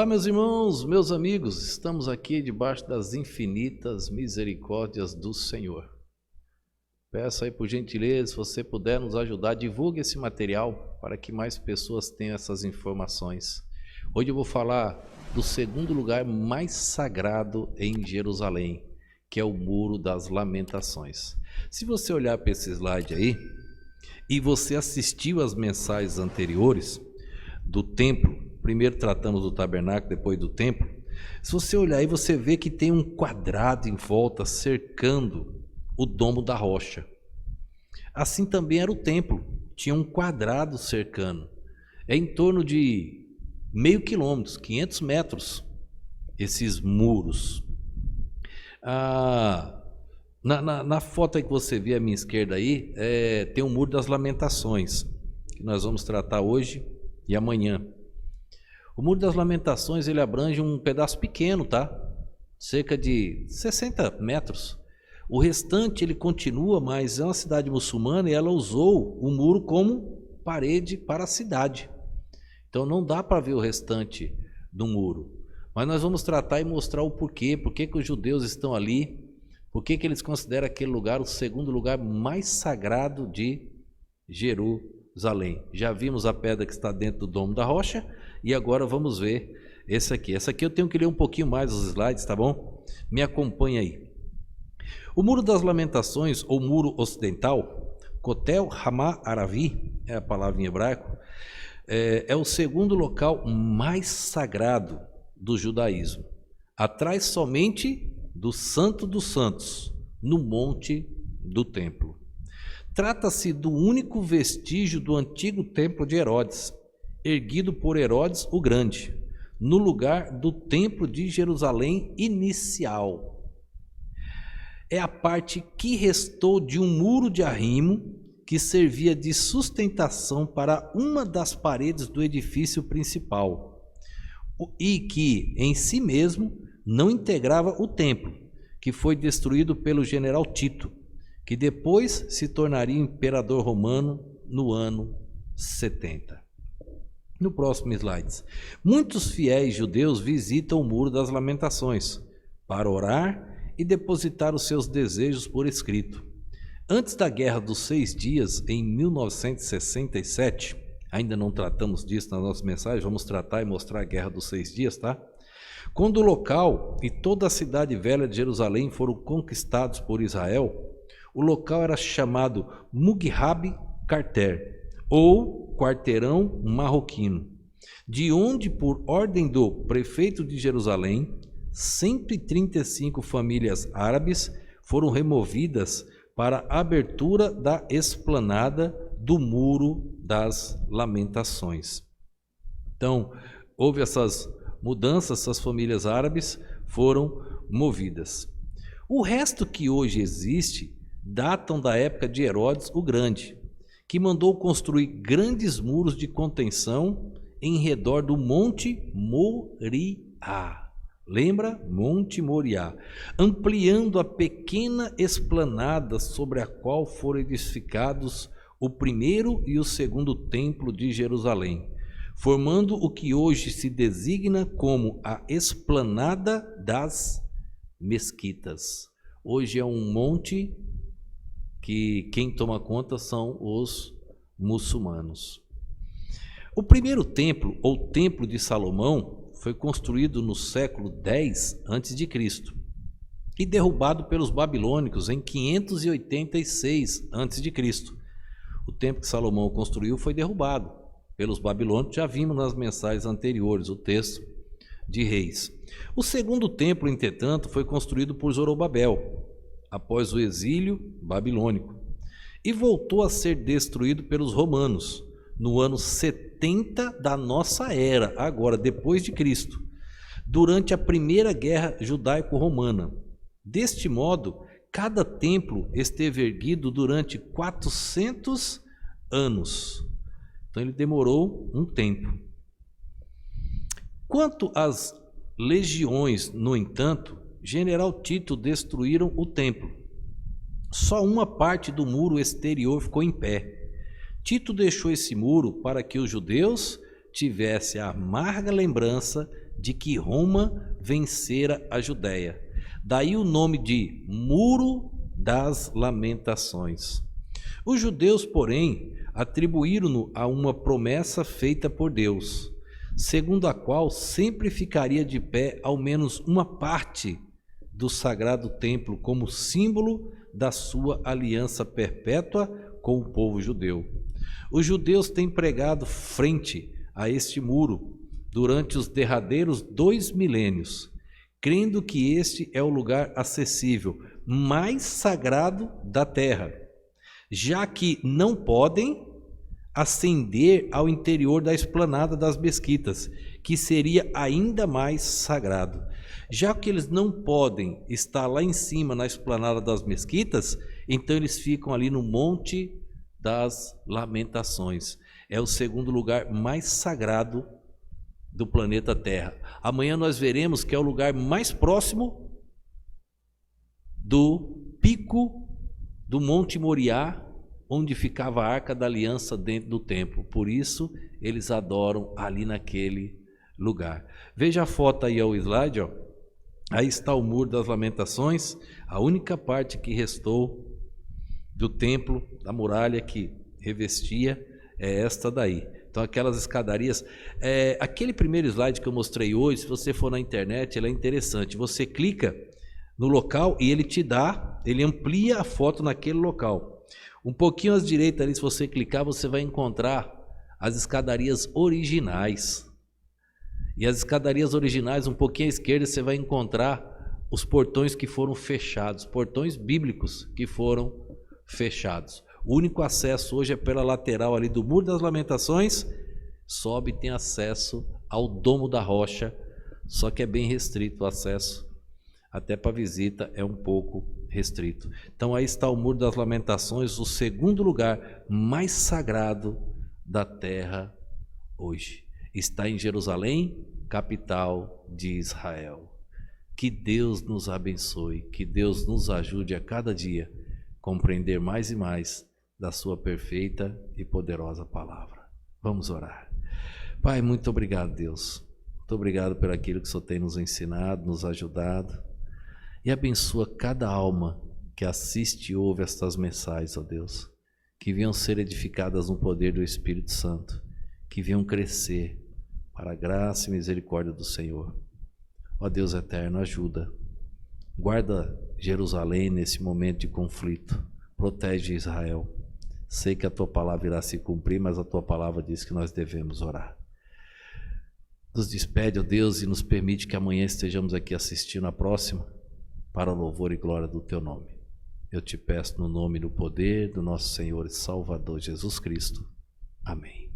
Olá, meus irmãos, meus amigos, estamos aqui debaixo das infinitas misericórdias do Senhor. Peço aí por gentileza, se você puder nos ajudar, divulgue esse material para que mais pessoas tenham essas informações. Hoje eu vou falar do segundo lugar mais sagrado em Jerusalém, que é o Muro das Lamentações. Se você olhar para esse slide aí, e você assistiu às mensagens anteriores do templo, primeiro tratamos do tabernáculo, depois do templo. Se você olhar aí, você vê que tem um quadrado em volta cercando o domo da rocha. Assim também era o templo, tinha um quadrado cercando. É em torno de meio quilômetro, 500 metros, esses muros. Na foto aí que você vê à minha esquerda aí, tem o Muro das Lamentações, que nós vamos tratar hoje e amanhã. O Muro das Lamentações, ele abrange um pedaço pequeno, tá? Cerca de 60 metros. O restante, ele continua, mas é uma cidade muçulmana e ela usou o muro como parede para a cidade. Então não dá para ver o restante do muro. Mas nós vamos tratar e mostrar o porquê. Por que os judeus estão ali? Por que eles consideram aquele lugar o segundo lugar mais sagrado de Jerusalém? Já vimos a pedra que está dentro do domo da rocha. E agora vamos ver esse aqui. Essa aqui eu tenho que ler um pouquinho mais os slides, tá bom? Me acompanha aí. O Muro das Lamentações, ou Muro Ocidental, Kotel Hama Aravi, é a palavra em hebraico, é o segundo local mais sagrado do judaísmo. Atrás somente do Santo dos Santos, no Monte do Templo. Trata-se do único vestígio do antigo templo de Herodes, erguido por Herodes o Grande, no lugar do templo de Jerusalém inicial. É a parte que restou de um muro de arrimo que servia de sustentação para uma das paredes do edifício principal e que, em si mesmo, não integrava o templo, que foi destruído pelo general Tito, que depois se tornaria imperador romano no ano 70. No próximo slide. Muitos fiéis judeus visitam o Muro das Lamentações para orar e depositar os seus desejos por escrito. Antes da Guerra dos 6 Dias, em 1967, ainda não tratamos disso nas nossas mensagens, vamos tratar e mostrar a Guerra dos 6 Dias, tá? Quando o local e toda a cidade velha de Jerusalém foram conquistados por Israel, o local era chamado Mughab Carter, ou Quarteirão Marroquino, de onde, por ordem do prefeito de Jerusalém, 135 famílias árabes foram removidas para a abertura da esplanada do Muro das Lamentações. Então, houve essas mudanças, essas famílias árabes foram movidas. O resto que hoje existe datam da época de Herodes o Grande, que mandou construir grandes muros de contenção em redor do Monte Moriá. Lembra? Monte Moriá. Ampliando a pequena esplanada sobre a qual foram edificados o primeiro e o segundo templo de Jerusalém, formando o que hoje se designa como a Esplanada das Mesquitas. Hoje é um monte que quem toma conta são os muçulmanos. O primeiro templo, ou Templo de Salomão, foi construído no século X a.C. e derrubado pelos babilônicos em 586 a.C. O templo que Salomão construiu foi derrubado pelos babilônicos, já vimos nas mensagens anteriores, o texto de Reis. O segundo templo, entretanto, foi construído por Zorobabel, após o exílio babilônico, e voltou a ser destruído pelos romanos no ano 70 da nossa era, agora depois de Cristo, durante a primeira guerra judaico-romana. Deste modo, cada templo esteve erguido durante 400 anos. Então ele demorou um tempo. Quanto às legiões, no entanto, General Tito destruíram o templo. Só uma parte do muro exterior ficou em pé. Tito deixou esse muro para que os judeus tivessem a amarga lembrança de que Roma vencera a Judéia. Daí o nome de Muro das Lamentações. Os judeus, porém, atribuíram-no a uma promessa feita por Deus, segundo a qual sempre ficaria de pé ao menos uma parte do sagrado templo como símbolo da sua aliança perpétua com o povo judeu. Os judeus têm pregado frente a este muro durante os derradeiros 2 milênios, crendo que este é o lugar acessível mais sagrado da terra, já que não podem ascender ao interior da esplanada das mesquitas, que seria ainda mais sagrado. Já que eles não podem estar lá em cima na esplanada das mesquitas, então eles ficam ali no Monte das Lamentações. É o segundo lugar mais sagrado do planeta Terra. Amanhã nós veremos que é o lugar mais próximo do pico do Monte Moriá, onde ficava a Arca da Aliança dentro do templo. Por isso, eles adoram ali naquele lugar. Veja a foto aí ao slide, ó. Aí está o Muro das Lamentações, a única parte que restou do templo, da muralha que revestia, é esta daí. Então aquelas escadarias, aquele primeiro slide que eu mostrei hoje, se você for na internet, ele é interessante. Você clica no local e ele amplia a foto naquele local. Um pouquinho à direita ali, se você clicar, você vai encontrar as escadarias originais. E as escadarias originais, um pouquinho à esquerda, você vai encontrar os portões que foram fechados, portões bíblicos que foram fechados. O único acesso hoje é pela lateral ali do Muro das Lamentações, sobe e tem acesso ao Domo da Rocha, só que é bem restrito o acesso, até para visita é um pouco restrito. Então aí está o Muro das Lamentações, o segundo lugar mais sagrado da terra hoje. Está em Jerusalém, capital de Israel. Que Deus nos abençoe, que Deus nos ajude a cada dia compreender mais e mais da sua perfeita e poderosa palavra. Vamos orar. Pai, muito obrigado, Deus. Muito obrigado por aquilo que o Senhor tem nos ensinado, nos ajudado. E abençoa cada alma que assiste e ouve estas mensagens, ó Deus, que venham ser edificadas no poder do Espírito Santo, que venham crescer para a graça e misericórdia do Senhor. Ó Deus eterno, ajuda. Guarda Jerusalém nesse momento de conflito. Protege Israel. Sei que a tua palavra irá se cumprir, mas a tua palavra diz que nós devemos orar. Nos despede, ó Deus, e nos permite que amanhã estejamos aqui assistindo a próxima, para o louvor e glória do teu nome. Eu te peço no nome e no poder do nosso Senhor e Salvador Jesus Cristo. Amém.